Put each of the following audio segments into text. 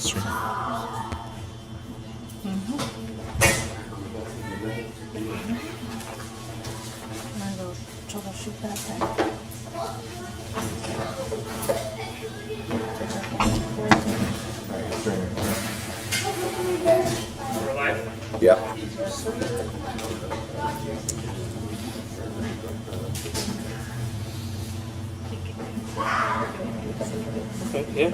Sweet. I'm gonna go troubleshoot that then. Yeah. Yeah.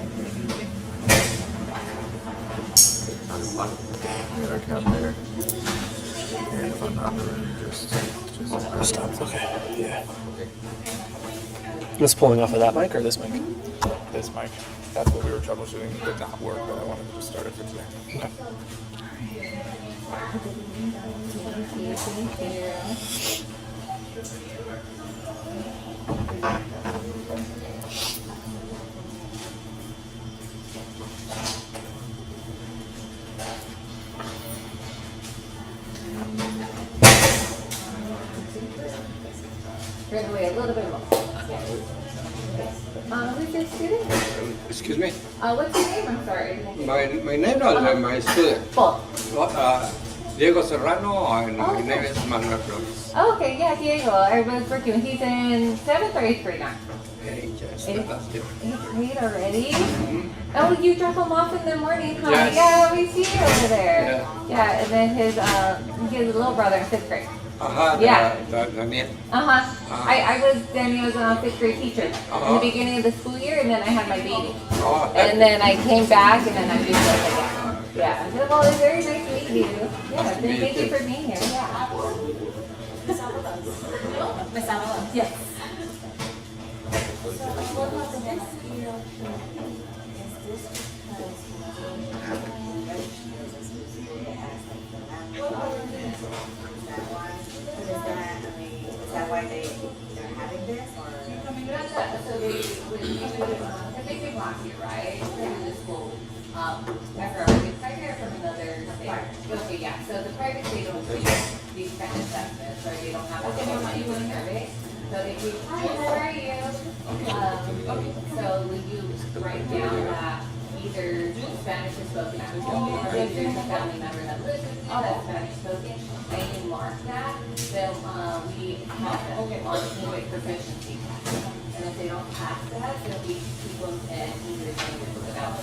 Get our count there. And if I'm not ready, just Stop. Okay. Yeah. This pulling off of that mic or this mic? This mic. That's what we were troubleshooting. It did not work, but I wanted to start it for today. Okay. Right away, a little bit more. Who's your student? Excuse me. What's your name? I'm sorry. My name or my student? Both. Diego Serrano and my name is Manuel Flores. Oh, okay, yeah, Diego. I was working with. He's in 7th or 8th grade now. Yes, Eighth that's it. 8th grade already? Oh, you drop him off in the morning, huh? Yes. Yeah, we see you over there. Yeah. Yeah, and then he has a little brother in 5th grade. Yeah. Yeah. Daniel. I was Daniel's 5th grade teacher in the beginning of the school year, and then I had my baby. Oh, And then I came back, and then I'm doing this again. Yeah. Well, it's very nice to meet you. Yeah. Thank you for being here. Yeah. Miss Avalon. Yes. Is that why they're having this or? So they big last year, right? Through the school. After I was pregnant from another thing. Okay, yeah. So the private they don't do these kind of assessments, or they don't have a survey. So if you, hi, how are you? So you write down that either Spanish is spoken at home, or if there's a family member that lives with you that's Spanish spoken, and you mark that, then we have them on English proficiency. And if they don't pass that, then we keep them in English language without.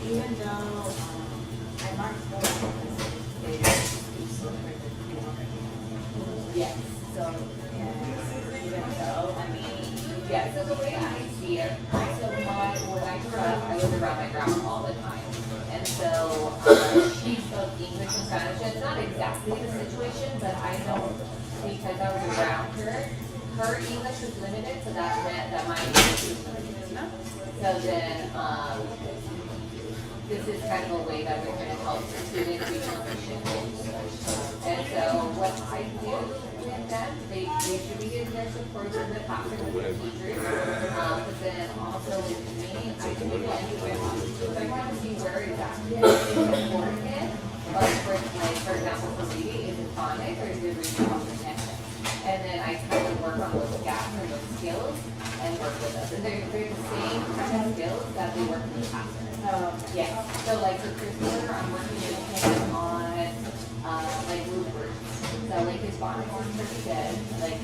Even though I marked both they speak so Yes. So, even though, I mean, Yeah, so the way I see it, so when I grew up, I was around my grandma all the time. And so she spoke English and Spanish. It's not exactly the situation, but I know because I was around her, her English was limited, so that meant that my English was limited. So then, this is kind of a way that we're going to help the students be proficient in English. And so what I do with them, they usually get their support in the classroom with the teachers. But then also with me, I do it anywhere. So I want to see where exactly I'm supporting it. Like for example, for reading, is it phonics or is it reading comprehension? And then I kind of work on those gaps or those skills and work with us. And they're the same kind of skills that they work in the classroom. Yeah, so like for Christopher, I'm working with him on like root words. So like his phonics is pretty good, like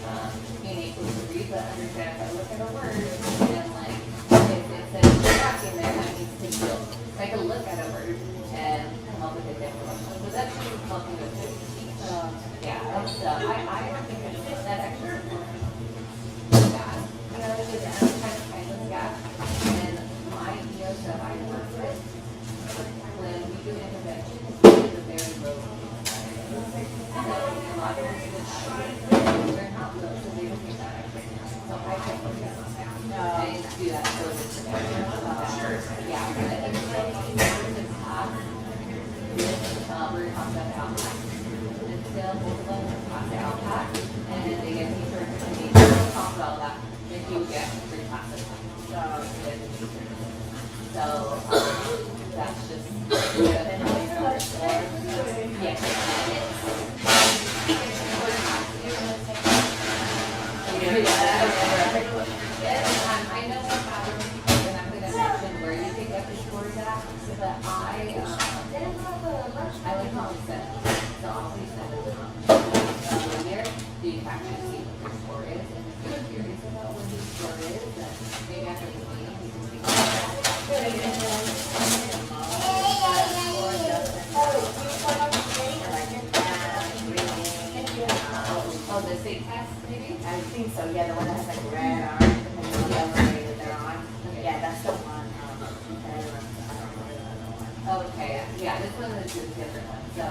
being able to read but understand if I look at a word and like if it says back in there, I need to feel like a look at a word and come up with a definition. So that's just helping with it. Yeah, so I don't think that actually is bad. You know, it's just I'm trying to find those gaps. And my EOs that I work with, when we do interventions, it's a very low. So a lot of them, they're not low, so they don't get that extra. So I can focus on that. And do that so it's yeah, but it's like the class, we're talking about outpack. Until both of them pass the outpack, and then they get teacher red, orange, and then the yellow ray that they're on. Yeah, that's the one. Okay, yeah, this one is a different one. So,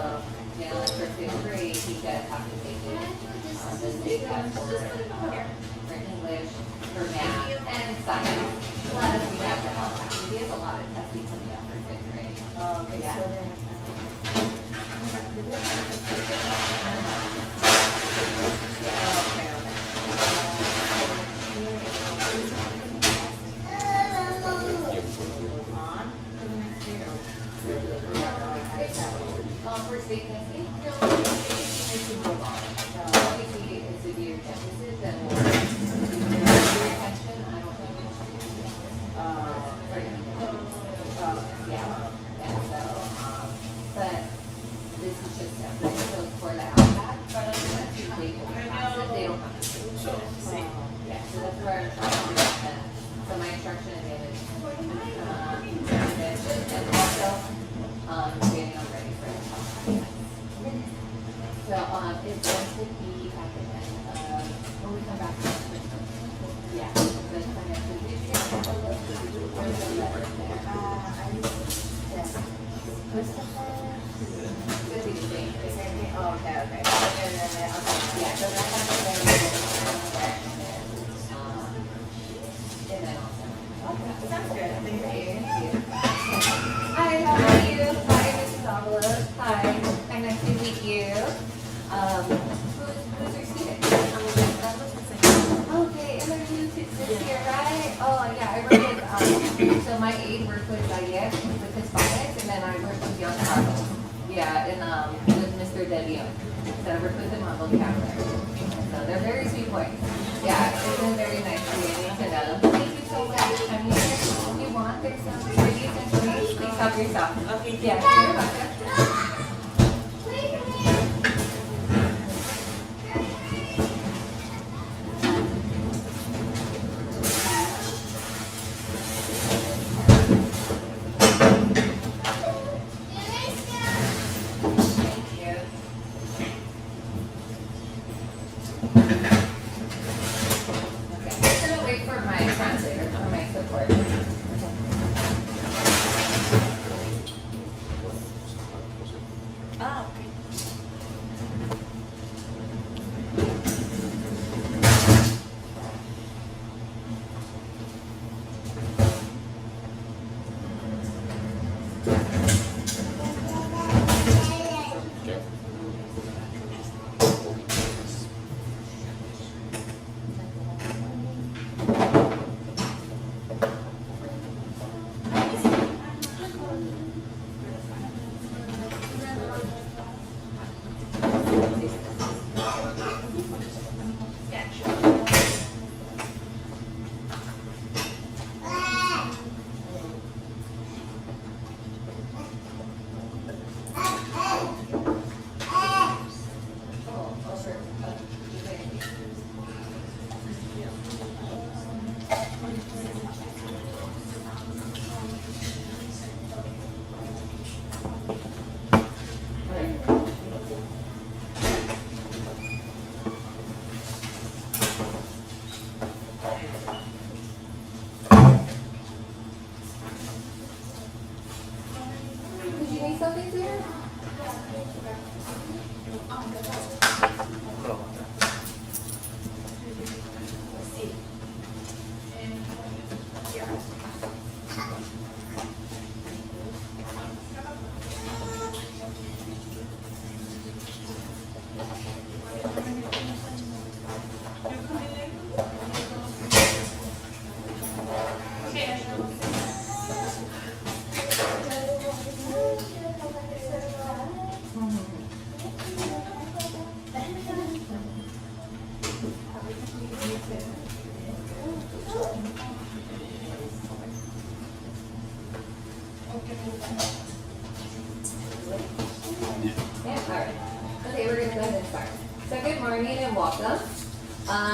you know, like for fifth grade, he does have to take it the state test for English, for math, and science. Plus, we have to help out. We have a lot of testing coming up for fifth grade. Okay, Yeah. so then. For state testing, it's a move on. Obviously, it's severe deficit that will severe attention. I don't think yeah. And so, but this is just separate. So for the LSAT, that's too big of a process. They don't have to do it. Yeah, so that's where I'm trying to do that. So my instruction again is and also getting them ready for the LSAT. So it's going to be at the end of when we come back. Yeah, the financial. Did you guys have a look? There's a letter there. Could be the same. Oh, okay. Yeah, so that's how and then also. Sounds good. Thank you. Hi, how are you? Hi, Mrs. Avalos. Hi, I'm nice to meet you. Who's your student? Okay, and then you this year, right? Oh, yeah, I work with, so my aide worked with Zayed with Hispanics, and then I worked with Young Carlos. Yeah, and with Mr. Devion. So I worked with him on vocabulary. So they're very sweet boys. Yeah, it's been very nice getting to know them. Thank you so much for coming here. If you want, there's some goodies and treats. Please help yourself. Okay. Yeah, you're welcome.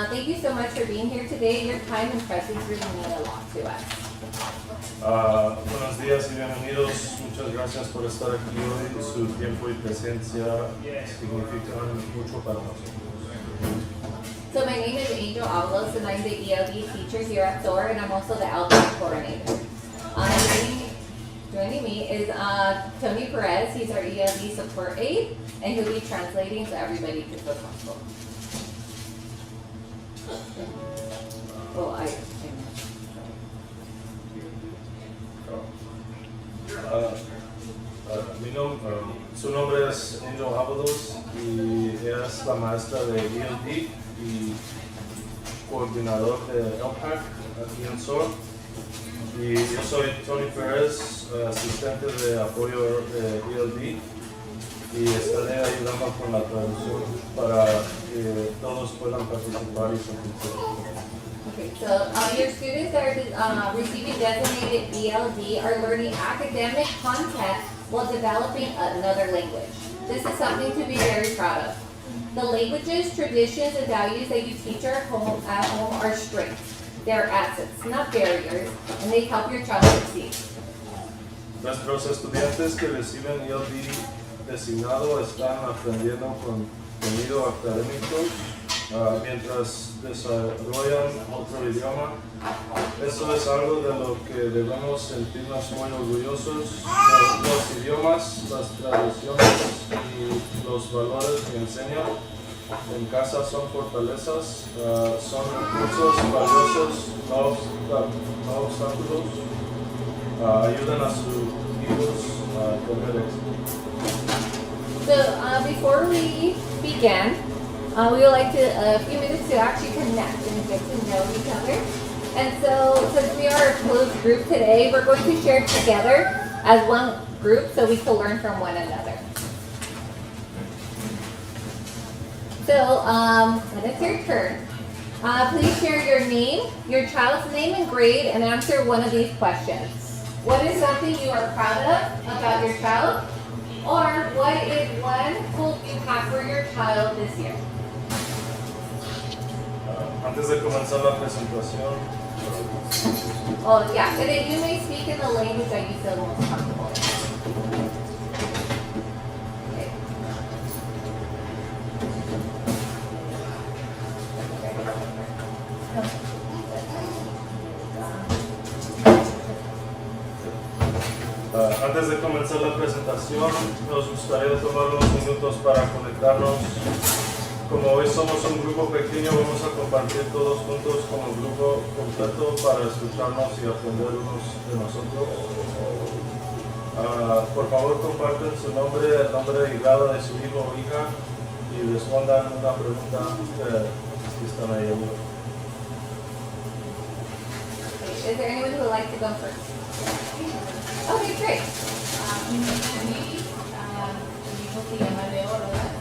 Thank you so much for being here today. Your time and presence really mean a lot to us. Buenos días y bienvenidos. Muchas gracias por estar aquí hoy. Su tiempo y presencia significan mucho para nosotros. So my name is Angel Avalos, and I'm the ELD teacher here at SOAR, and I'm also the LD coordinator. Joining me is Tony Perez. He's our ELD support aide, and he'll be translating so everybody can feel comfortable. Oh, Su nombre es Angel Avalos y ella es la maestra de ELD y coordinador de LPAC aquí en SOAR. Y yo soy Tony Perez, asistente de apoyo de ELD, y estaré ayudando con la traducción para que todos puedan participar y sentirse. Okay, so your students that are receiving designated ELD are learning academic content while developing another language. This is something to be very proud of. The languages, traditions, and values that you teach at home are strengths. They're assets, not barriers, and they help your child succeed. Nuestros estudiantes que reciben ELD designado están aprendiendo contenido académico mientras desarrollan otro idioma. Eso es algo de lo que debemos sentirnos muy orgullosos. Los idiomas, las tradiciones y los valores que enseñan en casa son fortalezas, son recursos valiosos, no obstáculos, ayudan a sus hijos a tener éxito. So before we begin, we would like to a few minutes to actually connect and get to know each other. And so, since we are a closed group today, we're going to share together as one group so we can learn from one another. So, when it's your turn, please share your name, your child's name and grade, and answer one of these questions. What is something you are proud of about your child? Or what is one goal you have for your child this year? Antes de comenzar la presentación, Oh, yeah, and then you may speak in the language that you feel most comfortable in. Okay. antes de comenzar la presentación, nos gustaría tomar unos minutos para conectarnos. Como hoy somos un grupo pequeño, vamos a compartir todos juntos como grupo completo para escucharnos y aprender unos de nosotros. Por favor, comparten su nombre, el nombre y grado de su hijo o hija y respondan una pregunta que están ahí. Is there anyone who would like to go first? Okay, great. Mi hijo se llama Leo, ¿verdad?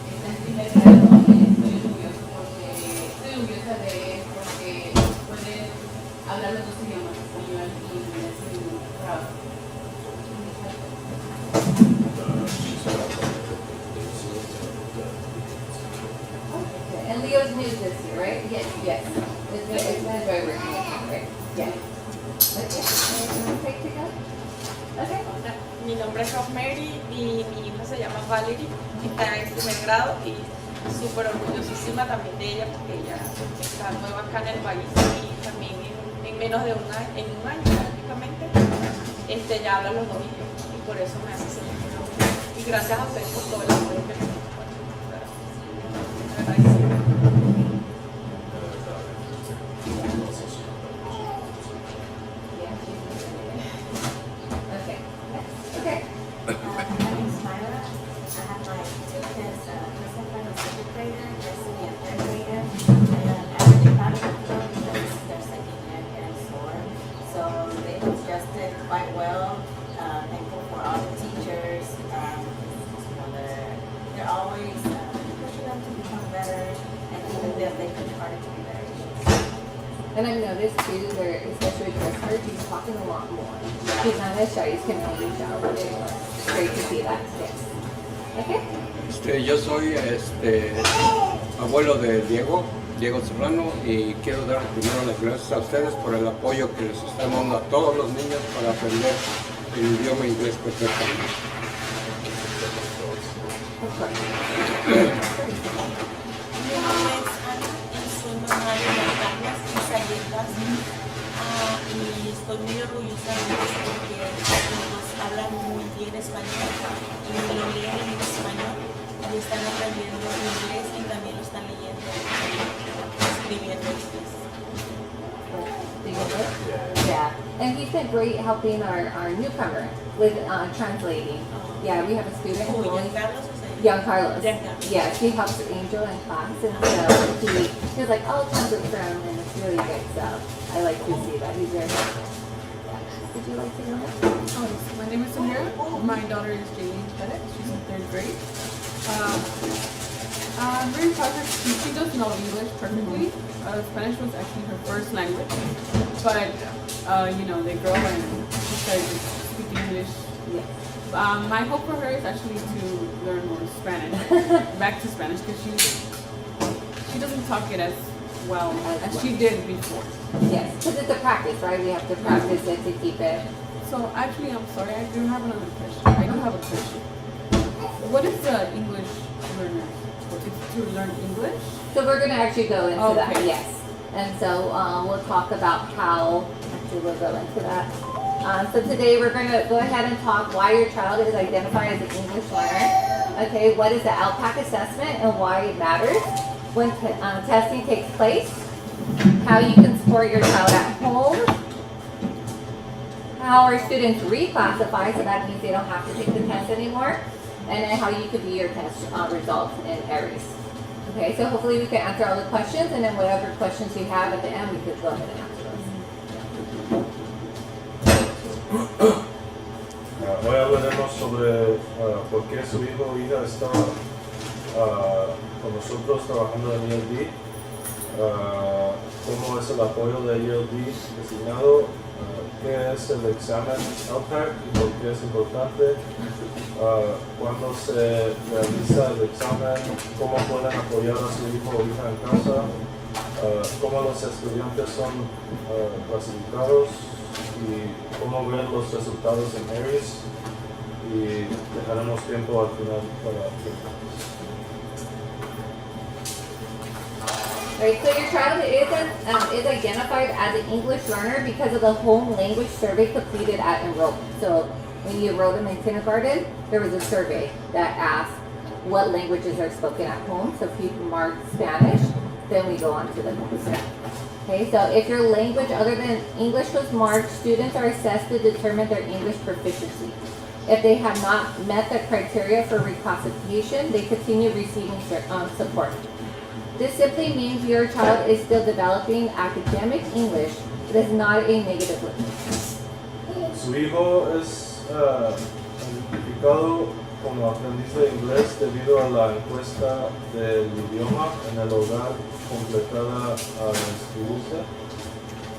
Está en primer grado y estoy orgullosa de él porque puede hablar los dos idiomas, español y inglés, y bravo. Okay. And Leo's new this year, right? Yes. Yes. It's been a joy working with him, right? Yeah. Okay. Okay. Mi nombre es Rosemary y mi hija se llama Valerie, está en primer grado y súper orgullosísima también de ella porque ella está nueva acá en el país y también en menos de un año prácticamente ya habla los dos idiomas y por eso me hace sentir muy orgullosa. Y gracias a ustedes por todo el apoyo que les And I've noticed too, where especially with her, she's talking a lot more. She's not as shy as can reach out anymore. It's great to see that. Yes. Okay. Yo soy abuelo de Diego Serrano, y quiero dar primero las gracias a ustedes por el apoyo que les están dando a todos los niños para aprender el idioma inglés perfectamente. Mi nombre es Ana y Y estoy muy orgullosa de ellos porque pues, hablan muy bien español y lo leen en español y están aprendiendo inglés y también lo están leyendo y escribiendo inglés. Yeah, and he's been great helping our newcomer with translating. Yeah, we have a student who Juan is Carlos, o sea, Giancarlo. Giancarlo. Yeah, she helps Angel in class, and so he was like, "Oh, translate for him," and it's really good. So I like to see that he's very helpful. Yeah. Did you like to know that? My name is Samira. My daughter is Jaylene Pettit. She's in third grade. I'm very proud of her. She does know English perfectly. Spanish was actually her first language. But, they grow and she started to speak English. Yes. My hope for her is actually to learn more Spanish. Back to Spanish because she doesn't talk it as well as she did before. Yes, because it's a practice, right? We have to practice it to keep it. So actually, I'm sorry, I do have another question. I do have a question. What is the English learner? It's to learn English? So we're going to actually go into that, Okay. yes. And so we'll talk about how, actually we'll go into that. So today we're going to go ahead and talk why your child is identified as an English learner. Okay, what is the LPAC assessment and why it matters when testing takes place. How you can support your child at home. How our students reclassify, so that means they don't have to take the test anymore. And then how you could view your test results in ARIES. Okay, so hopefully we can answer all the questions, and then whatever questions you have at the end, we could go ahead and answer those. Hoy hablaremos sobre por qué su hijo o hija está con nosotros trabajando en ELD, cómo es el apoyo de ELD designado, qué es el examen LPAC y por qué es importante, cuándo se realiza el examen, cómo pueden apoyar a su hijo o hija en casa, cómo los estudiantes son clasificados y cómo ver los resultados en ARIES, y dejaremos tiempo al final para preguntas. Right, so your child is identified as an English learner because of the home language survey completed at enrollment. So when you enrolled them in kindergarten, there was a survey that asked what languages are spoken at home. So if you mark Spanish, then we go on to the next step. Okay, so if your language other than English was marked, students are assessed to determine their English proficiency. If they have not met the criteria for reclassification, they continue receiving support. This simply means your child is still developing academic English. It is not a negative limit. Su hijo es identificado como aprendiz de inglés debido a la encuesta del idioma en el hogar completada al inscribirse.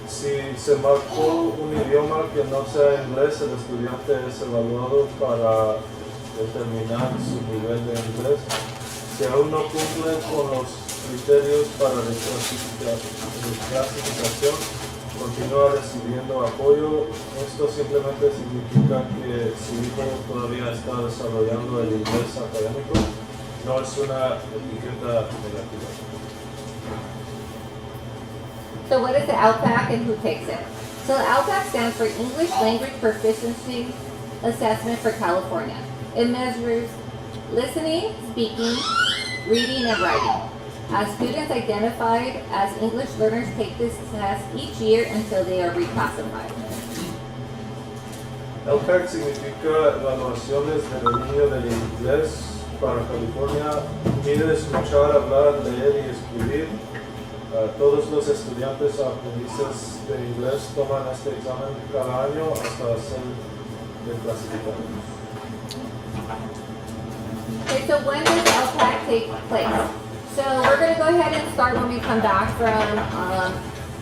Si se marcó un idioma que no sea inglés, el estudiante es evaluado para determinar su nivel de inglés. Si aún no cumple con los criterios para reclasificación, continúa recibiendo apoyo. Esto simplemente significa que su hijo todavía está desarrollando el inglés académico. No es una etiqueta negativa. So what is the LPAC and who takes it? So the LPAC stands for English Language Proficiency Assessment for California. It measures listening, speaking, reading, and writing. Students identified as English learners take this test each year until they are reclassified. LPAC significa evaluaciones del dominio del inglés para California. Mide escuchar, hablar, leer y escribir. Todos los estudiantes aprendices de inglés toman este examen cada año hasta ser reclasificados. Okay, so when does LPAC take place? So we're going to go ahead and start when we come back from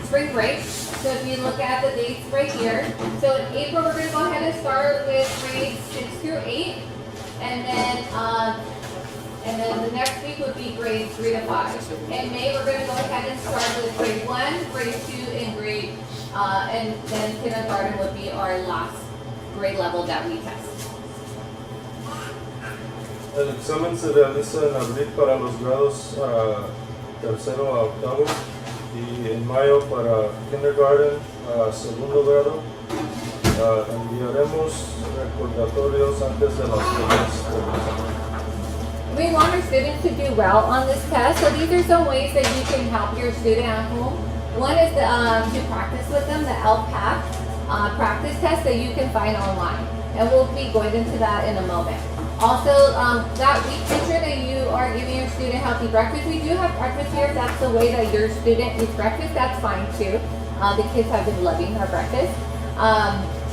spring break. So if you look at the dates right here. So in April, we're going to go ahead and start with grades 6 through 8. And then the next week would be grades 3 to 5. In May, we're going to go ahead and start with grade 1, grade 2, and then kindergarten would be our last grade level that we test. El examen se realiza en abril para los grados tercero a octavo. y en mayo para kindergarten, segundo grado. Enviaremos recordatorios antes de las fechas de examen. We want our students to do well on this test, so these are some ways that you can help your student at home. One is to practice with them the LPAC practice test that you can find online, and we'll be going into that in a moment. Also, that week, ensure that you are giving your student healthy breakfast. We do have breakfast here. If that's the way that your student eats breakfast, that's fine too. The kids have been loving our breakfast.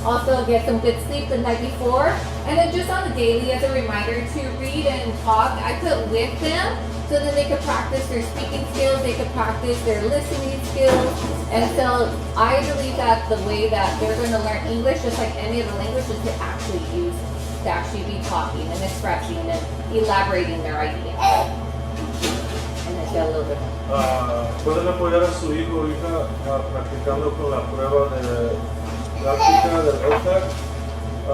Also, get some good sleep the night before. And then just on the daily, as a reminder, to read and talk, I put with them so that they could practice their speaking skills, they could practice their listening skills. And so I believe that the way that they're going to learn English, just like any of the languages, to actually use, to actually be talking and expressing and elaborating their ideas. And then get a little bit more. Pueden apoyar a su hijo o hija practicando con la prueba de práctica del LPAC,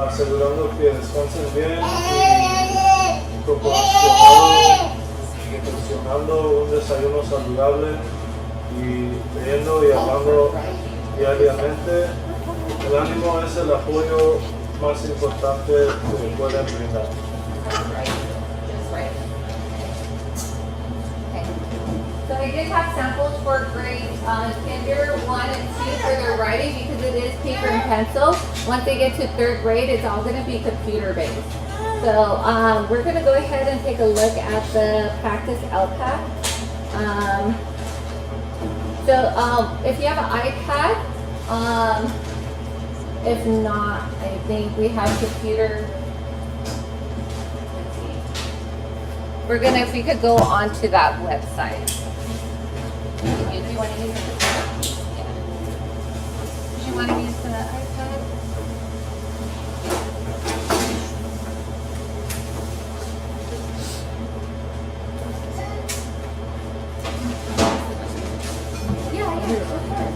asegurando que descansen bien y proporcionando un desayuno saludable y leyendo y hablando diariamente. El ánimo es el apoyo más importante que pueden brindar. Just right. Okay. So I did have samples for grades kinder 1 and 2 for their writing because it is paper and pencil. Once they get to 3rd grade, it's all going to be computer based. So we're going to go ahead and take a look at the practice LPAC. If you have an iPad, if not, I think we have computer. Let's see. If we could go onto that website. Do you want to use it? Yeah. Do you want to use the iPad? Yeah, go ahead.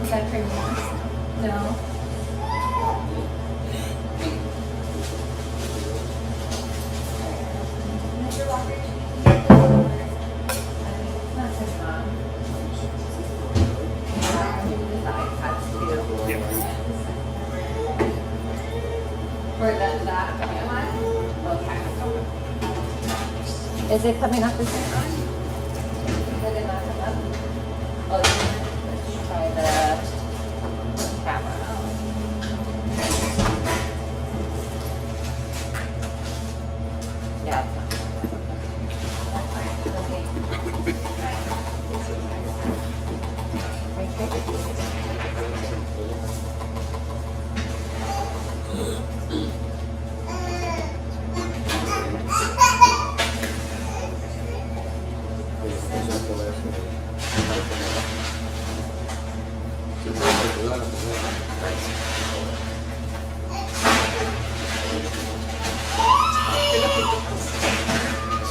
Is that pretty nice? No. Mr. Walker, not so strong. For that one? Okay. Is it coming up the same time? Did it not come up? Oh, let's try the camera. Yeah.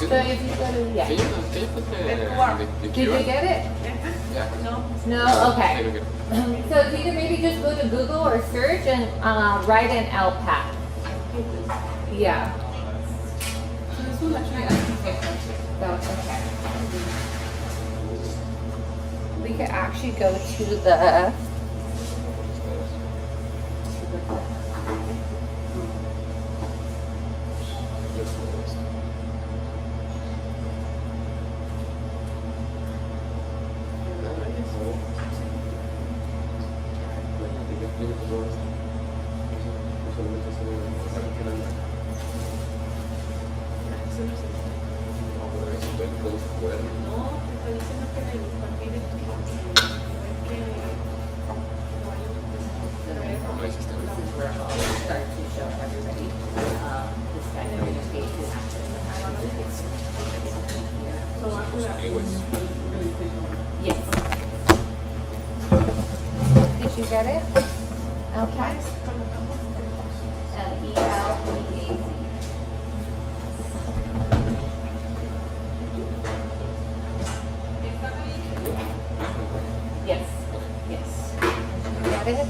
So if you go to, yeah. Did you get it? No? Okay. So if you can maybe just go to Google or search and write in LPAC. Yeah. So this one actually asks you questions. Okay. We could actually go to the start to show everybody this kind of education. So after that, really big one. Yes. Did you get it? Okay. LELEAC. Yes. Yes. You got it?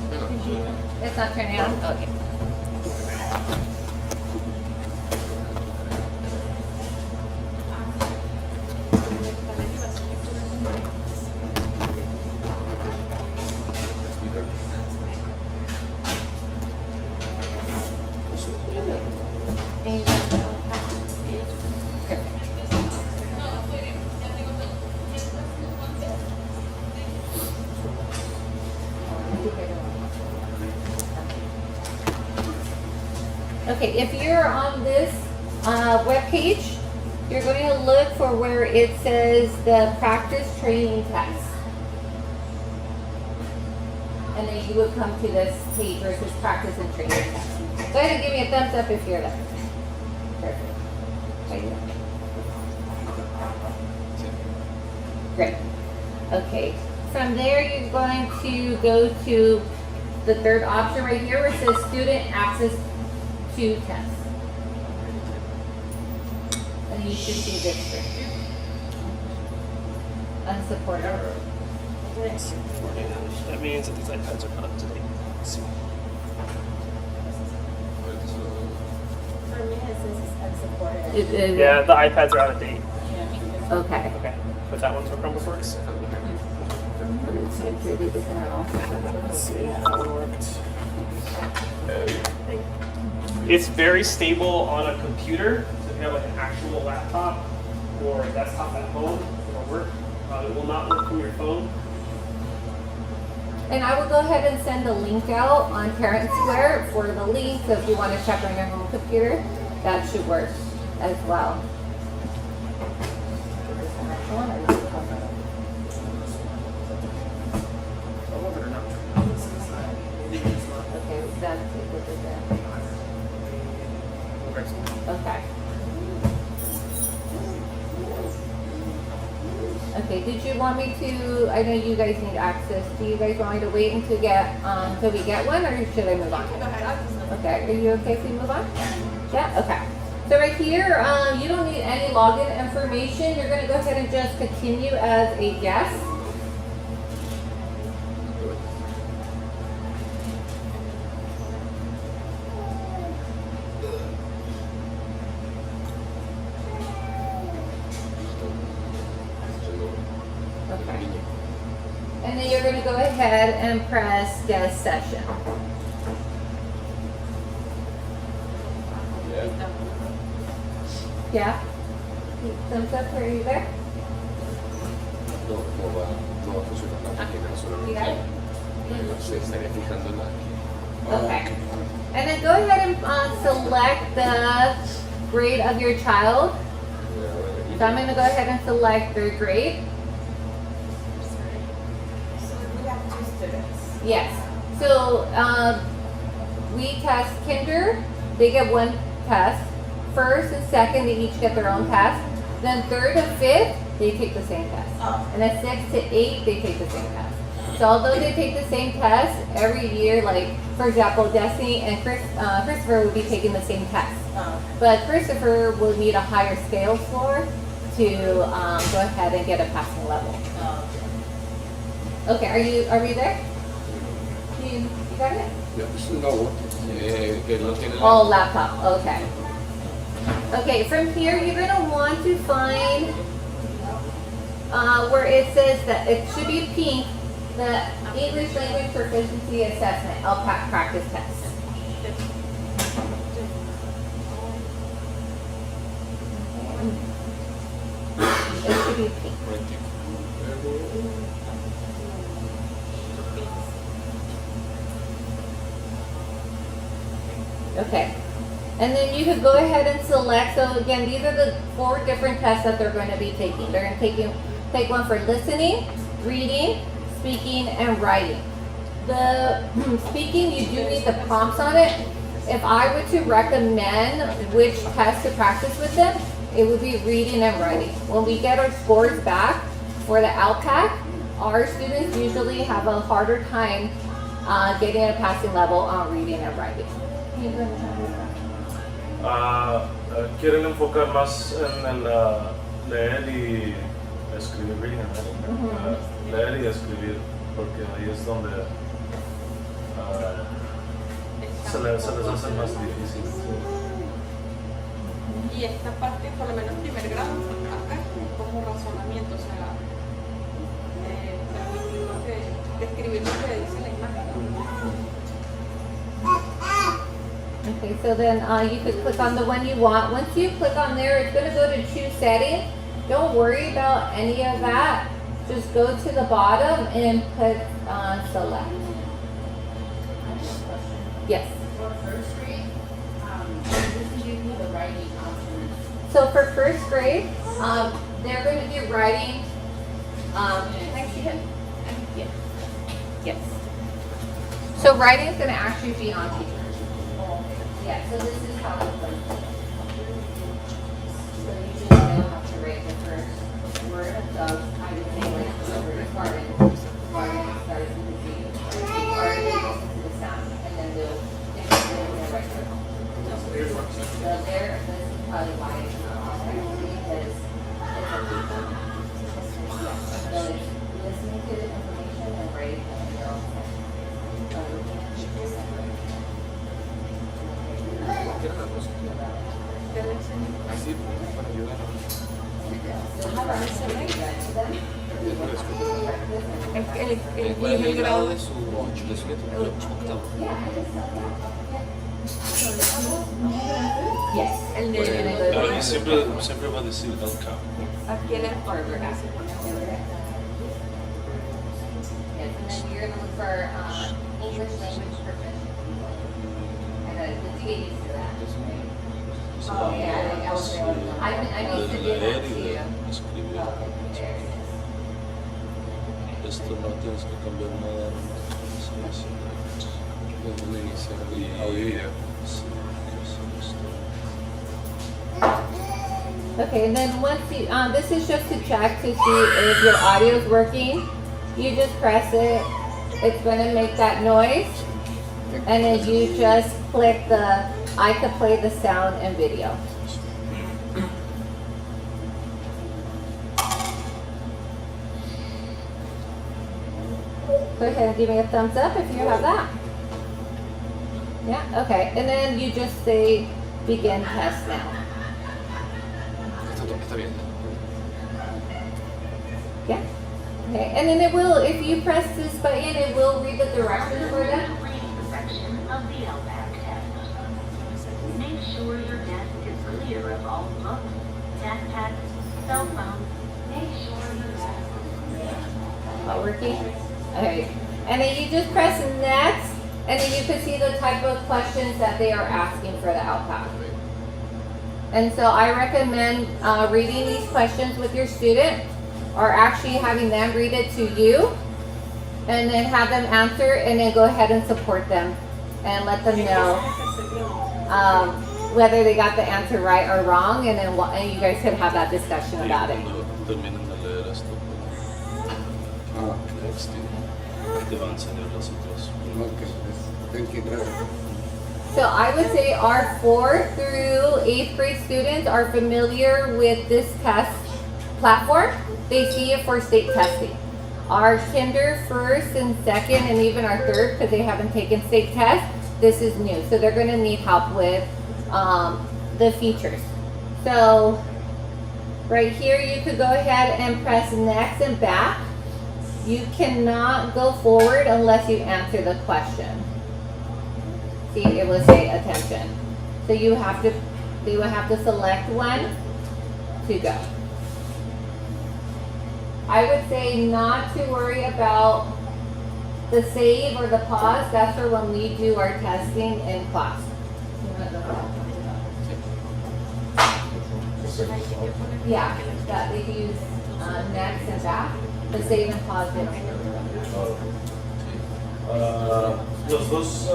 It's not turning on? Okay. Okay, if you're on this web page, you're going to look for where it says the practice training test. And then you would come to this page where it says practice and training test. Go ahead and give me a thumbs up if you're there. Perfect. Right there. Great. Okay. From there, you're going to go to the third option right here where it says student access to tests. And you should see this screen. Unsupported. That means that these iPads are not up to date. Let's see. For me, it says it's unsupported. Yeah, the iPads are out of date. Okay. Okay, but that one's for Chromebook works. Let's see how it worked. It's very stable on a computer. So if you have like an actual laptop or a desktop at home, it'll work. It will not work from your phone. And I will go ahead and send a link out on Parent Square for the link. So if you want to check on your home computer, that should work as well. Okay, that's it. Okay. Okay, did you want me to, I know you guys need access. Do you guys want me to wait until we get one, or should I move on? Okay, are you okay if we move on? Yeah, okay. So right here, you don't need any login information. You're gonna go ahead and just continue as a guest. Okay. And then you're going to go ahead and press guest session. Yeah? Thumbs up, are you there? No va a funcionar la página, You got solamente it? se estaría fijando en la. Okay. And then go ahead and select the grade of your child. So I'm going to go ahead and select their grade. So we have two students. Yes. So we test kinder. They get one test. First and second, they each get their own test. Then third and fifth, they take the same test. Oh. And then 6 to 8, they take the same test. So although they take the same test every year, like for example, Destiny and Christopher would be taking the same test. Oh. But Christopher will need a higher scale score to go ahead and get a passing level. Oh. Okay, are we there? You got it? No, que no tiene la. Oh, laptop, okay. Okay, from here, you're gonna want to find where it says that it should be pink, the English Language Proficiency Assessment, LPAC practice test. It should be pink. Okay. And then you could go ahead and select, so again, these are the 4 different tests that they're going to be taking. They're going to take one for listening, reading, speaking, and writing. The speaking, you do need the prompts on it. If I were to recommend which test to practice with them, it would be reading and writing. When we get our scores back for the LPAC, our students usually have a harder time getting a passing level on reading and writing. Quieren enfocar más en el leer y escribir, reading and writing. Leer y escribir, porque ahí es donde se les hace más difícil. Y esta parte, por lo menos en primer grado, acá es como razonamiento, o sea, describir lo que dice la imagen. Okay, so then you could click on the one you want. Once you click on there, it's going to go to choose setting. Don't worry about any of that. Just go to the bottom and put select. Yes. For first grade, this is usually the writing option. So for first grade, they're going to do writing. Can I see it? Yes. Yes. So writing is going to actually be on teachers. Yeah. So this is how it goes. So usually they'll have to write the first word of the, I would say like the word garden. Garden starts with the G. Garden goes into the sound, and then they'll write their own. So there, this is probably why it's not on there, because it's a people. So it's listening to the information and writing it in your own section. So looking at people separate. Así, para ayudar. El grado de su 8, de su octavo. Yes. El de Pero siempre va a decir el cap. aquí en el Harvard. Yes, and then you're gonna look for English language proficiency. And then to get used to that. Oh, yeah, I used to do that Leer y too. de escribir. Okay, there it is. Esto no tienes que cambiar nada. Donde inicia el audio y video. Sí, Okay, and then once you, this is just to check to see if your audio is working. You just press it, it's gonna make that noise. And then you just click the, I could play the sound and video. Go ahead and give me a thumbs up if you have that. Yeah, okay, and then you just say begin test now. Está bien. Yeah. Okay, and then it will, if you press this button, it will read the directions for them. Section of the LPAC test. Make sure your desk is clear of all books, backpacks, cell phones. Make sure your desk is clear. All working? Okay. And then you just press next, and then you can see the type of questions that they are asking for the outpack. And so I recommend reading these questions with your student, or actually having them read it to you, and then have them answer, and then go ahead and support them, and let them know whether they got the answer right or wrong, and then and you guys could have that discussion about it. Cuando terminen de leer esto, next, te van a enseñar las otras. Okay, thank you, gracias. So I would say our 4th through 8th grade students are familiar with this test platform. They see it for state testing. Our kinder, 1st and 2nd, and even our 3rd, because they haven't taken state tests, this is new. So they're going to need help with the features. So right here, you could go ahead and press next and back. You cannot go forward unless you answer the question. See, it will say attention. So you have to, they will have to select one to go. I would say not to worry about the save or the pause. That's for when we do our testing in class. Yeah, that they use next and back. The save and pause they don't do. Los dos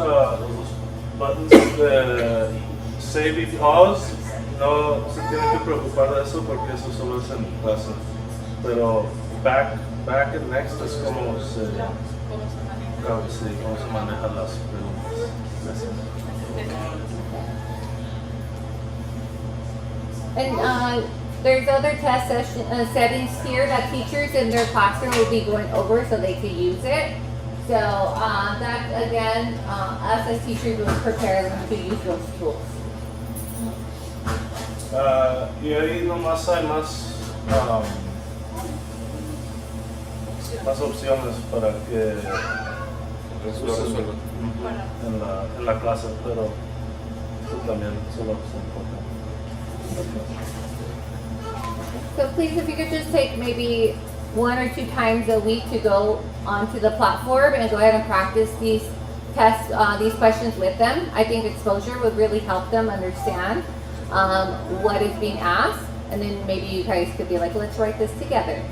buttons de save y pause, no se tienen que preocupar de eso porque eso solo es en clase. Pero back and next es como se manejan las preguntas. Gracias. And there's other test settings here that teachers in their classroom will be going over so they can use it. So that again, us as teachers will prepare them to use those tools. Y ahí nomás hay más opciones para que Resuelvan. en la clase, pero eso también solo es importante. So please, if you could just take maybe 1 or 2 times a week to go onto the platform and go ahead and practice these test these questions with them. I think exposure would really help them understand what is being asked, and then maybe you guys could be like, let's write this together.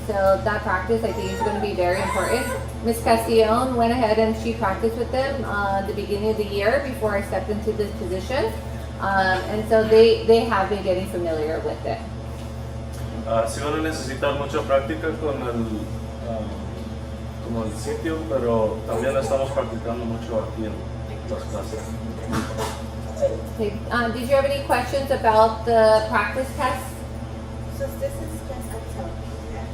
So that practice, I think, is going to be very important. Ms. Castillon went ahead and she practiced with them the beginning of the year before I stepped into this position. And so they have been getting familiar with it. Sí van a necesitar mucha práctica con como el sitio, pero también estamos practicando mucho aquí en las clases. Okay. Did you have any questions about the practice test? So this is just a topic.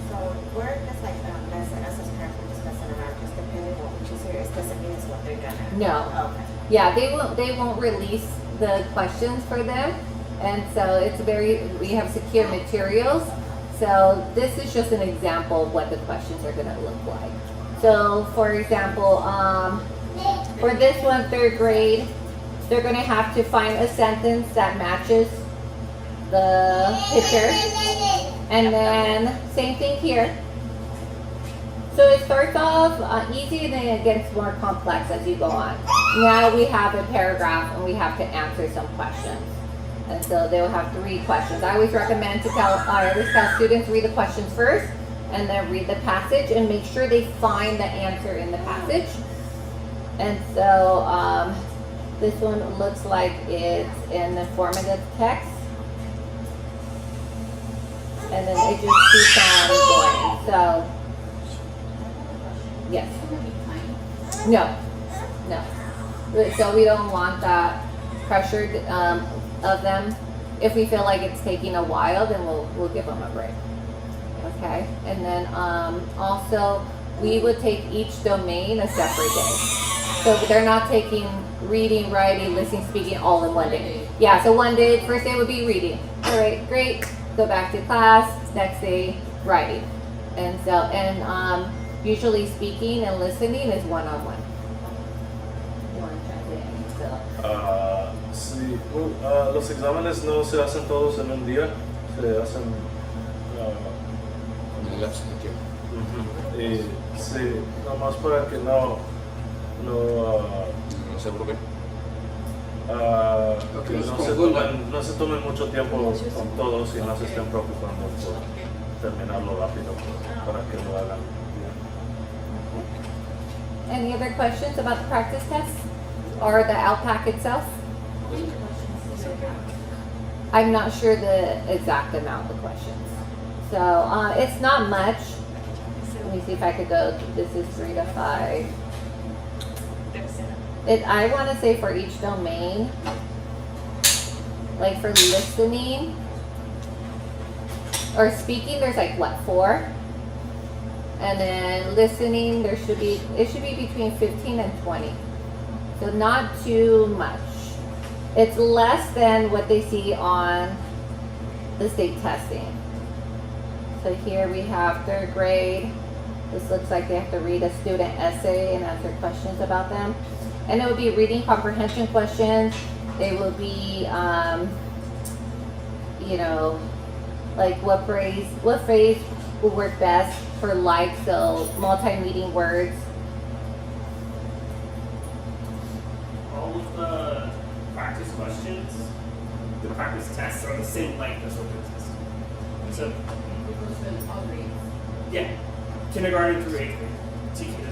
So we're just like as parents, we're just messing around, just depending on what teacher is. Doesn't mean it's what they're gonna. No. Okay. Yeah, they won't release the questions for them, and so it's we have secure materials. So this is just an example of what the questions are going to look like. So for example, for this one, 3rd grade, they're going to have to find a sentence that matches the picture, and then same thing here. So it starts off easy and then it gets more complex as you go on. Now we have a paragraph and we have to answer some questions. And so they'll have 3 questions. I always recommend to tell students read the questions first and then read the passage and make sure they find the answer in the passage. And so this one looks like it's an informative text. And then it just keeps on going. So, yes. No. So we don't want that pressured of them. If we feel like it's taking a while, then we'll give them a break. Okay. And then also we would take each domain a separate day. So they're not taking reading, writing, listening, speaking all in one day. Yeah. So one day, first day would be reading. All right, great. Go back to class. Next day, writing. And so usually speaking and listening is one-on-one. Sí, los exámenes no se hacen todos en un día, se hacen En el lapso de tiempo. y sí, nomás para que no No sé por qué. que no se tomen mucho tiempo con todos y no se estén preocupando por terminarlo rápido para que lo hagan bien. Any other questions about the practice test or the LPAC itself? I'm not sure the exact amount of questions. So it's not much. Let me see if I could go. This is 3 to 5. I want to say for each domain, like for listening or speaking, there's like what, 4? And then listening, it should be between 15 and 20. So not too much. It's less than what they see on the state testing. So here we have 3rd grade. This looks like they have to read a student essay and answer questions about them. And it would be reading comprehension questions. It will be, like what phrase will work best for like, so multi-meaning words. All of the practice questions, the practice tests are the same length as what they're testing. So, yeah, kindergarten through 8th grade, TK.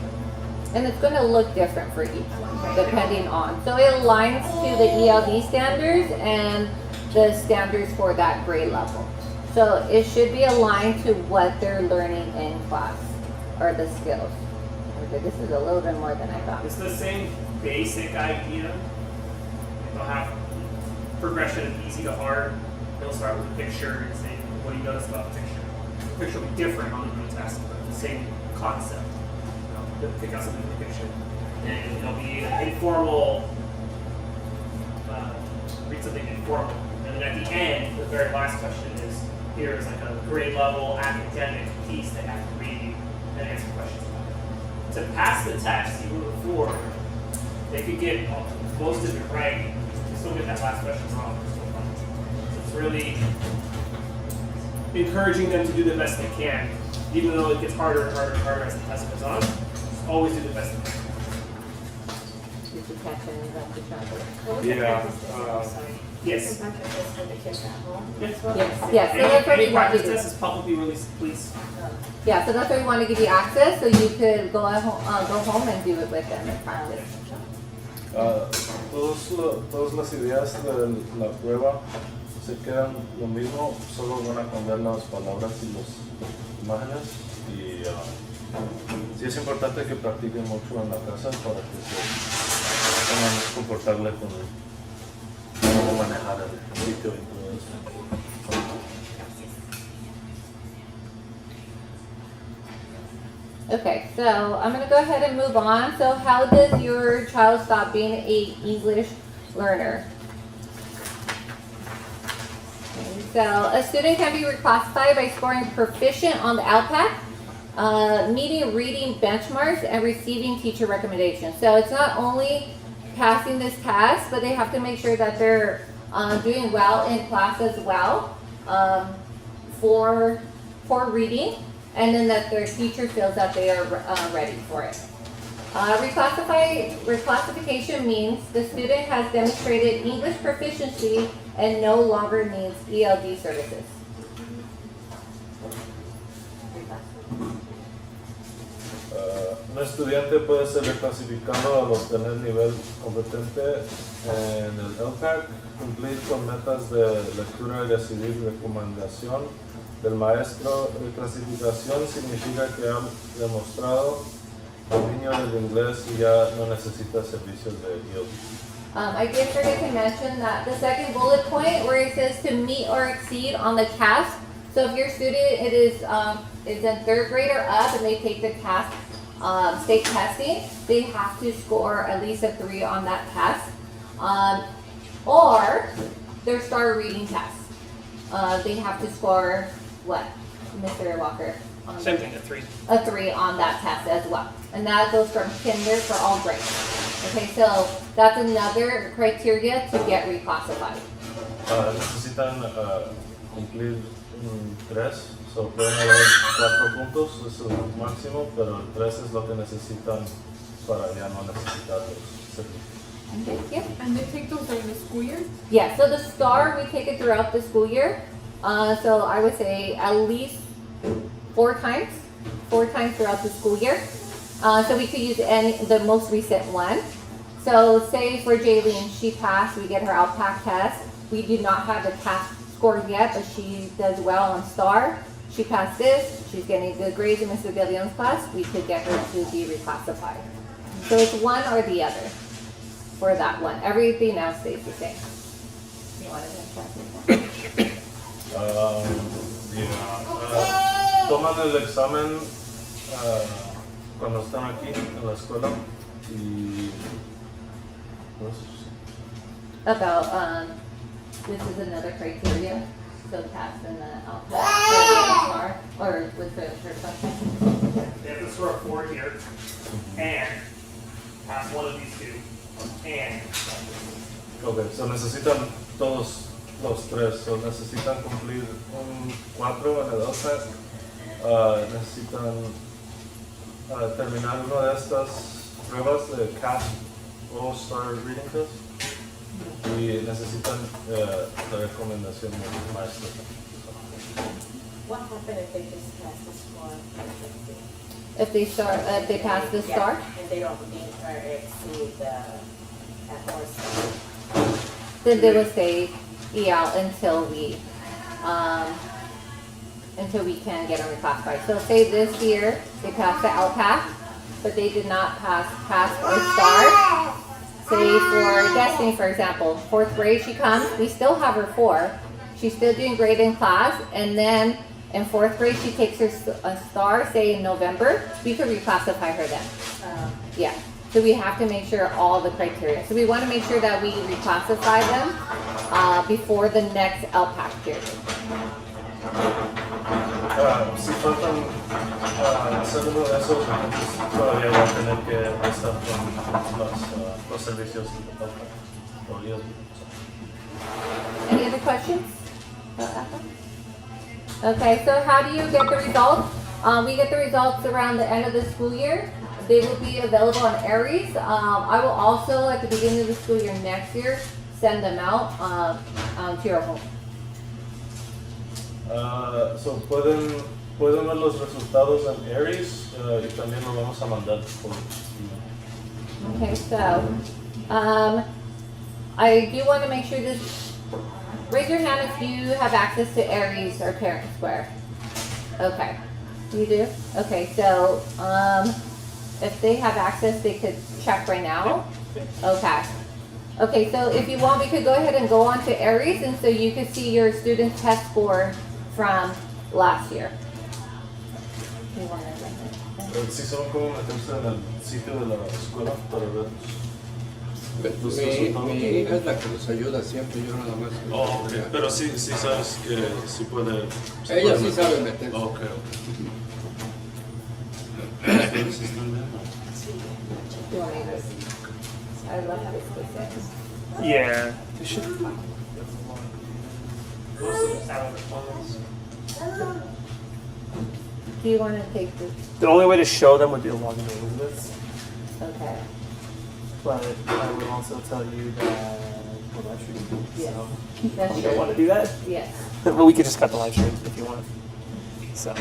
And it's going to look different for each one, depending on. So it aligns to the ELD standards and the standards for that grade level. So it should be aligned to what they're learning in class, or the skills. Okay, this is a little bit more than I thought. It's the same basic idea. They'll have progression of easy to hard. They'll start with a picture and say, what do you notice about the picture? The picture will be different on the test, but the same concept. They'll pick out something in the picture. And it'll be an informal, read something informal. And then at the end, the very last question is, here is like a grade level academic piece they have to read and answer questions about. To pass the test, even before, they could get most of it right, they still get that last question wrong. So it's really encouraging them to do the best they can, even though it gets harder and harder and harder as the test goes on. Always do the best they can. to catch and let the translate. Yeah. Yes. Yes, so that's what Any we want to practice do. test is publicly released, please. Yeah, so that's why we want to give you access so you could go home and do it with them and practice. Todas las ideas de la prueba se quedan lo mismo, solo van a cambiar las palabras y las imágenes. Y sí es importante que practiquen mucho en la casa para que se puedan comportarle con cómo manejar el sitio y todo eso. Okay, so I'm going to go ahead and move on. So how does your child stop being an English learner? Okay, so a student can be reclassified by scoring proficient on the LPAC, meeting reading benchmarks, and receiving teacher recommendations. So it's not only passing this test, but they have to make sure that they're doing well in class as well for reading. And then that their teacher feels that they are ready for it. Reclassification means the student has demonstrated English proficiency and no longer needs ELD services. Un estudiante puede ser reclasificado al obtener nivel competente en el LPAC, cumplir con metas de lectura y recibir recomendación del maestro. Reclasificación significa que ha demostrado dominio del inglés y ya no necesita servicios de ELD. I did forget to mention that the second bullet point where it says to meet or exceed on the task. So if your student is in third grade or up and they take the task, state testing, they have to score at least a 3 on that test. Or their STAR reading test. They have to score what, Mr. Walker? Same thing, a 3. A 3 on that test as well. And that goes from kinder for all grades. Okay, so that's another criteria to get reclassified. Necesitan cumplir 3, so pueden haber 4 puntos, es el máximo, pero el 3 es lo que necesitan para ya no necesitar los servicios. Okay, yeah. And they take those during the school year? Yeah, so the STAR, we take it throughout the school year. So I would say at least 4 times throughout the school year. So we could use the most recent one. So say for Jaylene, she passed, we get her LPAC test. We do not have the task score yet, but she does well on STAR. She passed this, she's getting good grades in Mr. Dillion's class. We could get her to be reclassified. So it's one or the other for that one. Everything else stays the same. You want to Toman el examen cuando están aquí en la escuela y about this is another criteria. So pass in the LPAC or with the question. They have to score a 4 here, and pass one of these 2, and. Okay, so necesitan todos los 3, so necesitan cumplir un 4 en el LSAT, necesitan terminar una de estas pruebas de CAT o STAR Reading Test y necesitan la recomendación del maestro. What happens if they just pass the score? If they pass the STAR? And they don't meet or exceed the or star. Then they will stay EL until we can get them reclassified. So say this year they passed the LPAC, but they did not pass or STAR. Say for Destiny, for example, 4th grade she comes, we still have her 4. She's still doing great in class, and then in 4th grade she takes her a STAR, say in November, we could reclassify her then. Yeah. So we have to make sure all the criteria. So we want to make sure that we reclassify them before the next LPAC period. Si faltan hacer uno de esos, entonces todavía va a tener que estar con los servicios de LPAC. Any other questions? Okay, so how do you get the results? We get the results around the end of the school year. they will be available on Aries. I will also, at the beginning of the school year next year, send them out to your home. So pueden ver los resultados en Aries y también lo vamos a mandar por email. Okay, so I do want to make sure this. Raise your hand if you have access to Aries or Parent Square. Okay, you do. Okay, so if they have access, they could check right now. Okay. Okay, so if you want, we could go ahead and go on to Aries, and so you could see your student's test score from last year. You want to Sí saben cómo meterse en el sitio de la escuela para ver. Mi hija es la que nos ayuda siempre, yo nada más. Oh, ok. Pero sí sabes que sí puede. Ella sí sabe meterse. Ok. I love how this goes. Yeah. They should. Do you want to take this? The only way to show them would be to log into Elizabeth's, Okay. but I would also tell you that we're live streaming. Yes. So That's you don't true. want to do that, Yes. but we could just cut the live stream if you want. So.